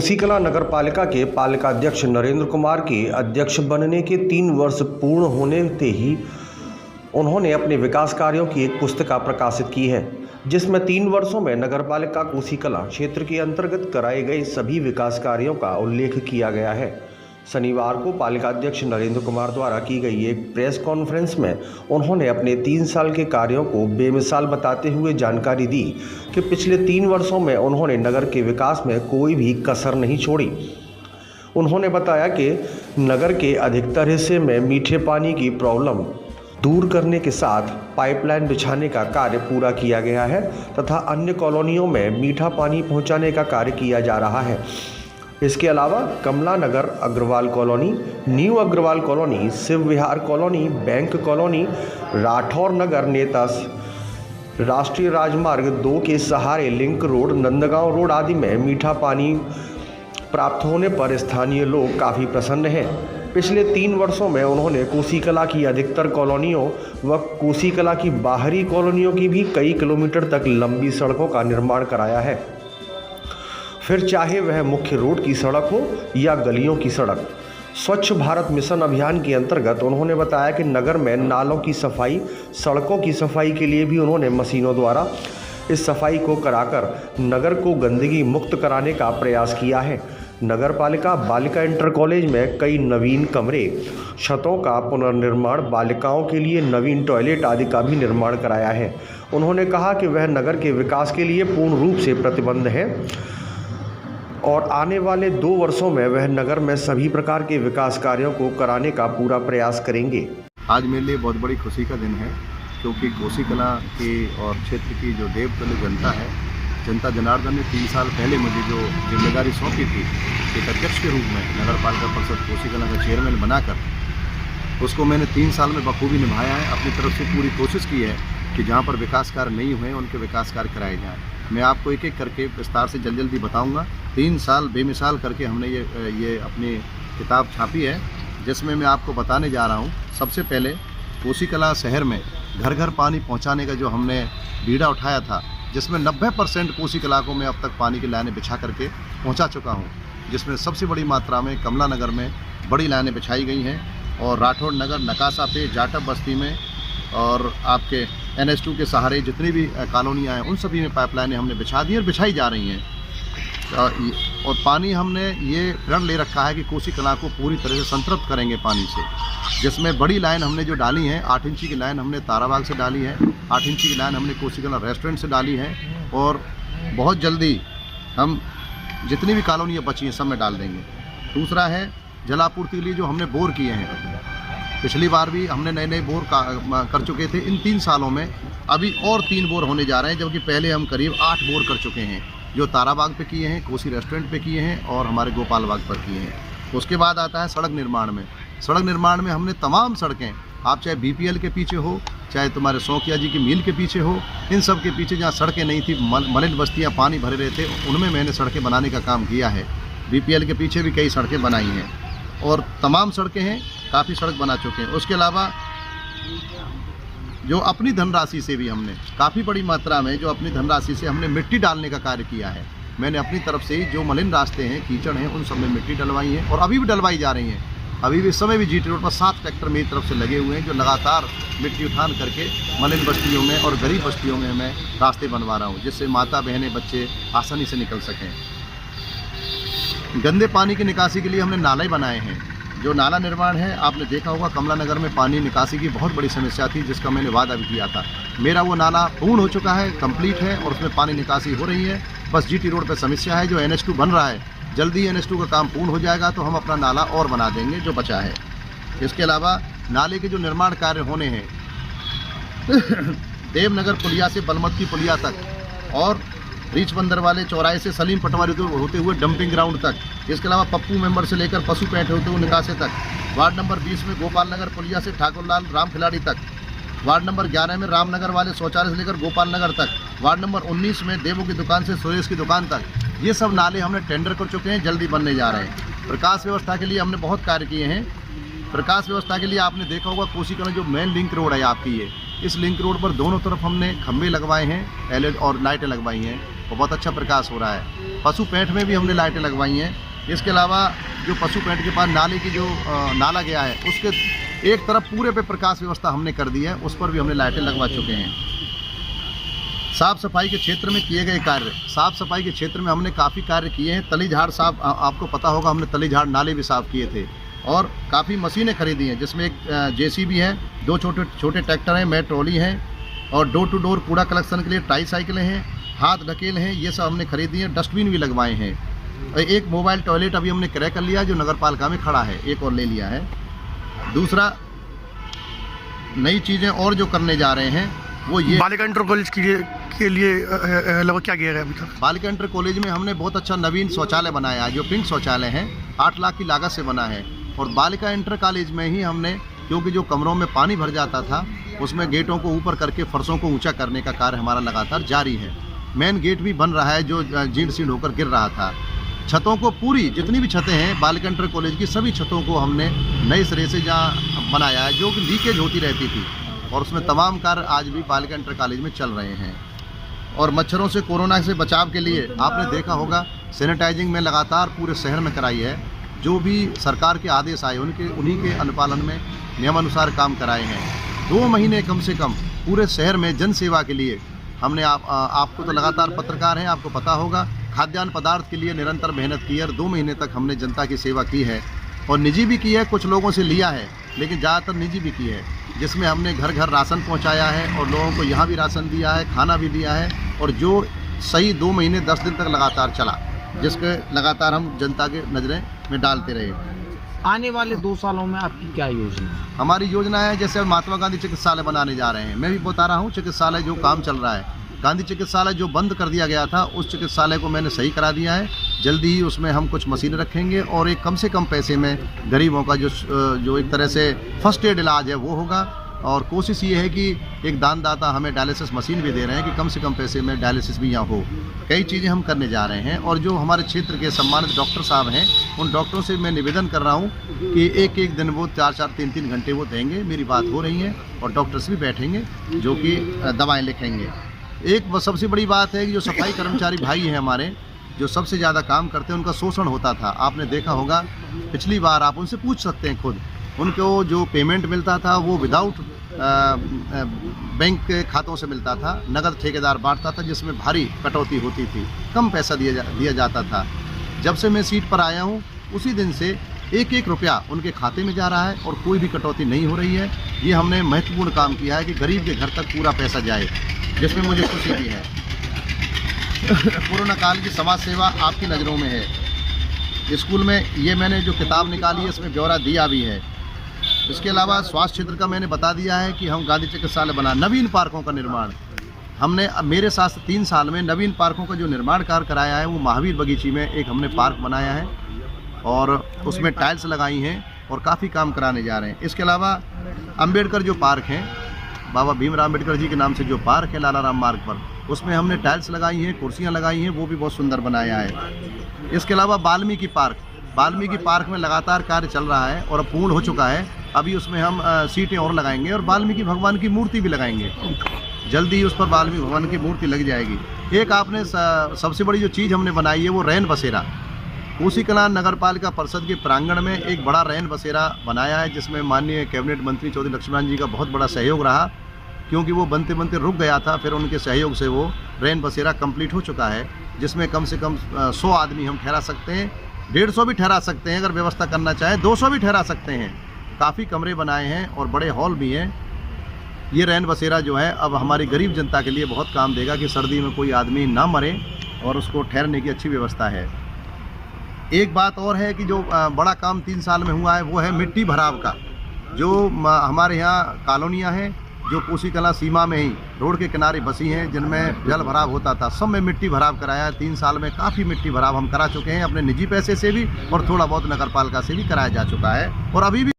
कोसीकला नगर पालिका के पालिकाध्यक्ष नरेंद्र कुमार के अध्यक्ष बनने के 3 वर्ष पूर्ण होने ते ही उन्होंने अपने विकास कार्यों की एक पुस्तिका प्रकाशित की है, जिसमें 3 वर्षों में नगरपालिका कोसीकला क्षेत्र के अंतर्गत कराए गए सभी विकास कार्यों का उल्लेख किया गया है। शनिवार को पालिकाध्यक्ष नरेंद्र कुमार द्वारा की गई एक प्रेस कॉन्फ्रेंस में उन्होंने अपने 3 साल के कार्यों को बेमिसाल बताते हुए जानकारी दी कि पिछले 3 वर्षों में उन्होंने नगर के विकास में कोई भी कसर नहीं छोड़ी। उन्होंने बताया कि नगर के अधिकतर हिस्से में मीठे पानी की प्रॉब्लम दूर करने के साथ पाइपलाइन बिछाने का कार्य पूरा किया गया है तथा अन्य कॉलोनियों में मीठा पानी पहुंचाने का कार्य किया जा रहा है। इसके अलावा Kamla Nagar Agrawal colony, new Agrawal colony, Shiv Vihar colony, bank colony, Rathore Nagar, नेता राष्ट्रीय राजमार्ग 2 के सहारे लिंक रोड, नंदगांव रोड आदि में मीठा पानी प्राप्त होने पर स्थानीय लोग काफ़ी प्रसन्न हैं। पिछले 3 वर्षों में उन्होंने कोसीकला की अधिकतर कॉलोनियों व कोसीकला की बाहरी कॉलोनियों की भी कई किलोमीटर तक लंबी सड़कों का निर्माण कराया है, फिर चाहे वह मुख्य रोड की सड़क हो या गलियों की सड़क। स्वच्छ भारत मिशन अभियान के अंतर्गत उन्होंने बताया कि नगर में नालों की सफाई, सड़कों की सफाई के लिए भी उन्होंने मशीनों द्वारा इस सफाई को कराकर नगर को गंदगी मुक्त कराने का प्रयास किया है। नगर पालिका बालिका इंटर कॉलेज में कई नवीन कमरे, छतों का पुनर्निर्माण, बालिकाओं के लिए नवीन टॉयलेट आदि का भी निर्माण कराया है। उन्होंने कहा कि वह नगर के विकास के लिए पूर्ण रूप से प्रतिबद्ध है और आने वाले 2 वर्षों में वह नगर में सभी प्रकार के विकास कार्यों को कराने का पूरा प्रयास करेंगे। आज मेरे लिए बहुत बड़ी खुशी का दिन है, क्योंकि कोसीकला के और क्षेत्र की जो देवतुल्य जनता है, जनता जनार्दन ने 3 साल पहले मुझे जो जिम्मेदारी सौंपी थी एक अध्यक्ष के रूप में नगर पालिका परिषद कोसीकला का चेयरमैन बनाकर, उसको मैंने 3 साल में बखूबी निभाया है। अपनी तरफ से पूरी कोशिश की है कि जहाँ पर विकास कार्य नहीं हुए उनके विकास कार्य कराए जाएँ। मैं आपको एक एक करके विस्तार से जल्दी बताऊंगा। 3 साल बेमिसाल करके हमने ये अपनी किताब छापी है, जिसमें मैं आपको बताने जा रहा हूँ। सबसे पहले कोसीकला शहर में घर घर पानी पहुँचाने का जो हमने बीड़ा उठाया था, जिसमें 90% कोसीकला को मैं अब तक पानी की लाइनें बिछा करके पहुँचा चुका हूँ, जिसमें सबसे बड़ी मात्रा में कमला नगर में बड़ी लाइनें बिछाई गई हैं और राठौर नगर, नकासा पे, जाटव बस्ती में और आपके NH2 के सहारे जितनी भी कॉलोनियाँ हैं उन सभी में पाइपलाइनें हमने बिछा दी और बिछाई जा रही हैं। और पानी हमने ये प्रण ले रखा है कि कोसीकला को पूरी तरह से संतृप्त करेंगे पानी से, जिसमें बड़ी लाइन हमने जो डाली है 8 इंची की लाइन हमने ताराबाग से डाली है, 8 इंची की लाइन हमने कोसीकला रेस्टोरेंट से डाली है और बहुत जल्दी हम जितनी भी कॉलोनियाँ बची हैं सब में डाल देंगे। दूसरा है जलापूर्ति के लिए जो हमने बोर किए हैं, पिछली बार भी हमने नए बोर कर चुके थे। इन 3 सालों में अभी और 3 बोर होने जा रहे हैं, जबकि पहले हम करीब 8 बोर कर चुके हैं, जो ताराबाग पे किए हैं, कोसी रेस्टोरेंट पे किए हैं और हमारे गोपाल बाग पर किए हैं। उसके बाद आता है सड़क निर्माण में। सड़क निर्माण में हमने तमाम सड़कें, आप चाहे BPL के पीछे हो, चाहे तुम्हारे सौकिया जी की मील के पीछे हो, इन सब के पीछे जहाँ सड़कें नहीं थी, मलिन बस्तियाँ पानी भरे रहे थे, उनमें मैंने सड़कें बनाने का काम किया है। BPL के पीछे भी कई सड़कें बनाई हैं और तमाम सड़कें हैं, काफ़ी सड़क बना चुके हैं। उसके अलावा जो अपनी धनराशि से भी हमने काफ़ी बड़ी मात्रा में जो अपनी धनराशि से हमने मिट्टी डालने का कार्य किया है। मैंने अपनी तरफ से ही जो मलिन रास्ते हैं, कीचड़ हैं, उन सब में मिट्टी डलवाई है और अभी भी डलवाई जा रही हैं। अभी भी इस समय भी GT रोड पर 7 ट्रैक्टर मेरी तरफ से लगे हुए हैं, जो लगातार मिट्टी उठान करके मलिन बस्तियों में और गरीब बस्तियों में मैं रास्ते बनवा रहा हूँ, जिससे माता बहनें बच्चे आसानी से निकल सकें। गंदे पानी की निकासी के लिए हमने नाले बनाए हैं। जो नाला निर्माण है, आपने देखा होगा कमला नगर में पानी निकासी की बहुत बड़ी समस्या थी, जिसका मैंने वादा भी किया था। मेरा वो नाला पूर्ण हो चुका है, कंप्लीट है और उसमें पानी निकासी हो रही है। बस GT रोड पर समस्या है, जो NH2 बन रहा है, जल्दी NH2 का काम पूर्ण हो जाएगा तो हम अपना नाला और बना देंगे जो बचा है। इसके अलावा नाले के जो निर्माण कार्य होने हैं देवनगर पुलिया से बलमती पुलिया तक और रीच बंदर वाले चौराहे से सलीम पटवारी होते हुए डंपिंग ग्राउंड तक, इसके अलावा पप्पू मेंबर से लेकर पशु पैंट होते हुए निकासे तक, वार्ड नंबर 20 में गोपाल नगर पुलिया से ठाकुरलाल राम खिलाड़ी तक, वार्ड नंबर 11 में रामनगर वाले शौचालय से लेकर गोपाल नगर तक, वार्ड नंबर 19 में देवों की दुकान से सुरेश की दुकान तक, ये सब नाले हमने टेंडर कर चुके हैं, जल्दी बनने जा रहे हैं। प्रकाश व्यवस्था के लिए हमने बहुत कार्य किए हैं। प्रकाश व्यवस्था के लिए आपने देखा होगा कोसीकला जो मेन लिंक रोड है आपकी, ये इस लिंक रोड पर दोनों तरफ हमने खंभे लगवाए हैं, LED और लाइटें लगवाई हैं। और बहुत अच्छा प्रकाश हो रहा है। पशु पेंट में भी हमने लाइटें लगवाई हैं। इसके अलावा जो पशु पेंट के पास नाले की जो नाला गया है उसके एक तरफ पूरे पे प्रकाश व्यवस्था हमने कर दी है, उस पर भी हमने लाइटें लगवा चुके हैं। साफ़ सफाई के क्षेत्र में किए गए कार्य, साफ़ सफाई के क्षेत्र में हमने काफ़ी कार्य किए हैं। तलीझाड़ साफ, आपको पता होगा हमने तलीझाड़ नाले भी साफ़ किए थे और काफ़ी मशीनें खरीदी हैं, जिसमें एक JCB है, 2 छोटे छोटे ट्रैक्टर हैं, मैं ट्रॉली हैं और डोर टू डोर कूड़ा कलेक्शन के लिए ट्राईसाइकिलें हैं, हाथ ढकेल हैं, ये सब हमने खरीदी हैं। डस्टबिन भी लगवाए हैं। एक मोबाइल टॉयलेट अभी हमने क्रय कर लिया जो नगर पालिका में खड़ा है, एक और ले लिया है। दूसरा, नई चीज़ें और जो करने जा रहे हैं वो ये बालिका इंटर कॉलेज के लिए लगभग क्या किया गया अभी तक? बालिका इंटर कॉलेज में हमने बहुत अच्छा नवीन शौचालय बनाया है, जो पिंक शौचालय है, 8 लाख की लागत से बना है। और बालिका इंटर कॉलेज में ही हमने, क्योंकि जो कमरों में पानी भर जाता था उसमें गेटों को ऊपर करके फर्शों को ऊंचा करने का कार्य हमारा लगातार जारी है। मेन गेट भी बन रहा है जो जीर्ण शीर्ण होकर गिर रहा था। छतों को, पूरी जितनी भी छतें हैं बालिका इंटर कॉलेज की, सभी छतों को हमने नए सिरे से जहाँ बनाया है, जो कि लीकेज होती रहती थी, और उसमें तमाम कार्य आज भी बालिका इंटर कॉलेज में चल रहे हैं। और मच्छरों से, कोरोना से बचाव के लिए आपने देखा होगा सैनिटाइजिंग में लगातार पूरे शहर में कराई है। जो भी सरकार के आदेश आए उन्हीं के अनुपालन में नियमानुसार काम कराए हैं। 2 महीने कम से कम पूरे शहर में जन सेवा के लिए हमने आपको तो लगातार पत्रकार हैं, आपको पता होगा, खाद्यान्न पदार्थ के लिए निरंतर मेहनत की है और 2 महीने तक हमने जनता की सेवा की है। और निजी भी की है, कुछ लोगों से लिया है, लेकिन ज़्यादातर निजी भी की है, जिसमें हमने घर घर राशन पहुंचाया है और लोगों को यहाँ भी राशन दिया है, खाना भी दिया है, और जो सही 2 महीने 10 दिन तक लगातार चला, जिसके लगातार हम जनता के नज़रें में डालते रहे। आने वाले 2 सालों में आपकी क्या योजना है? हमारी योजना है, जैसे महात्मा गांधी चिकित्सालय बनाने जा रहे हैं। मैं भी बता रहा हूँ, चिकित्सालय जो काम चल रहा है, गांधी चिकित्सालय जो बंद कर दिया गया था, उस चिकित्सालय को मैंने सही करा दिया है। जल्दी ही उसमें हम कुछ मशीनें रखेंगे और एक कम से कम पैसे में गरीबों का जो एक तरह से फर्स्ट एड इलाज है वो होगा। और कोशिश ये है कि एक दानदाता हमें डायलिसिस मशीन भी दे रहे हैं कि कम से कम पैसे में डायलिसिस भी यहाँ हो। कई चीज़ें हम करने जा रहे हैं। और जो हमारे क्षेत्र के सम्मानित डॉक्टर साहब हैं, उन डॉक्टरों से मैं निवेदन कर रहा हूँ कि एक दिन वो 4-4, 3-3 घंटे वो देंगे। मेरी बात हो रही है और डॉक्टर्स भी बैठेंगे जो कि दवाएँ लिखेंगे। एक सबसे बड़ी बात है कि जो सफाई कर्मचारी भाई हैं हमारे, जो सबसे ज़्यादा काम करते हैं, उनका शोषण होता था। आपने देखा होगा, पिछली बार आप उनसे पूछ सकते हैं खुद, उनको जो पेमेंट मिलता था वो विदाउट बैंक के खातों से मिलता था, नगद ठेकेदार बांटता था, जिसमें भारी कटौती होती थी, कम पैसा दिया जाता था। जब से मैं सीट पर आया हूँ उसी दिन से 1-1 रुपया उनके खाते में जा रहा है और कोई भी कटौती नहीं हो रही है। ये हमने महत्वपूर्ण काम किया है कि गरीब के घर तक पूरा पैसा जाए, जिसमें मुझे खुशी भी है। कोरोना काल की समाज सेवा आपकी नज़रों में है। स्कूल में ये मैंने जो किताब निकाली है इसमें ब्यौरा दिया भी है। इसके अलावा स्वास्थ्य क्षेत्र का मैंने बता दिया है कि हम गांधी चिकित्सालय बना, नवीन पार्कों का निर्माण हमने मेरे साथ 3 साल में नवीन पार्कों का जो निर्माण कार्य कराया है, वो महावीर बगीची में एक हमने पार्क बनाया है और उसमें टाइल्स लगाई हैं और काफ़ी काम कराने जा रहे हैं। इसके अलावा अम्बेडकर जो पार्क हैं, बाबा भीमराव अम्बेडकर जी के नाम से जो पार्क है लालाराम मार्ग पर, उसमें हमने टाइल्स लगाई हैं, कुर्सियां लगाई हैं, वो भी बहुत सुंदर बनाया है। इसके अलावा वाल्मीकि पार्क में लगातार कार्य चल रहा है और अब पूर्ण हो चुका है। अभी उसमें हम सीटें और लगाएंगे और वाल्मीकि भगवान की मूर्ति भी लगाएंगे। जल्दी ही उस पर वाल्मीकि भगवान की मूर्ति लग जाएगी। एक आपने सबसे बड़ी जो चीज़ हमने बनाई है वो रैन बसेरा, कोसी कलां नगर पालिका परिषद के प्रांगण में एक बड़ा रैन बसेरा बनाया है, जिसमें माननीय कैबिनेट मंत्री चौधरी लक्ष्मण जी का बहुत बड़ा सहयोग रहा, क्योंकि वो बनते बनते रुक गया था। फिर उनके सहयोग से वो रैन बसेरा कंप्लीट हो चुका है, जिसमें कम से कम 100 आदमी हम ठहरा सकते हैं, 150 भी ठहरा सकते हैं, अगर व्यवस्था करना चाहें 200 भी ठहरा सकते हैं। काफ़ी कमरे बनाए हैं और बड़े हॉल भी हैं। ये रैन बसेरा जो है अब हमारी गरीब जनता के लिए बहुत काम देगा कि सर्दी में कोई आदमी ना मरे और उसको ठहरने की अच्छी व्यवस्था है। एक बात और है कि जो बड़ा काम 3 साल में हुआ है वो है मिट्टी भराव का। जो हमारे यहाँ कॉलोनियाँ हैं जो कोसी कलां सीमा में ही रोड के किनारे बसी हैं, जिनमें जल भराव होता था, सब में मिट्टी भराव कराया है। 3 साल में काफ़ी मिट्टी भराव हम करा चुके हैं, अपने निजी पैसे से भी और थोड़ा बहुत नगर पालिका से भी कराया जा चुका है और अभी भी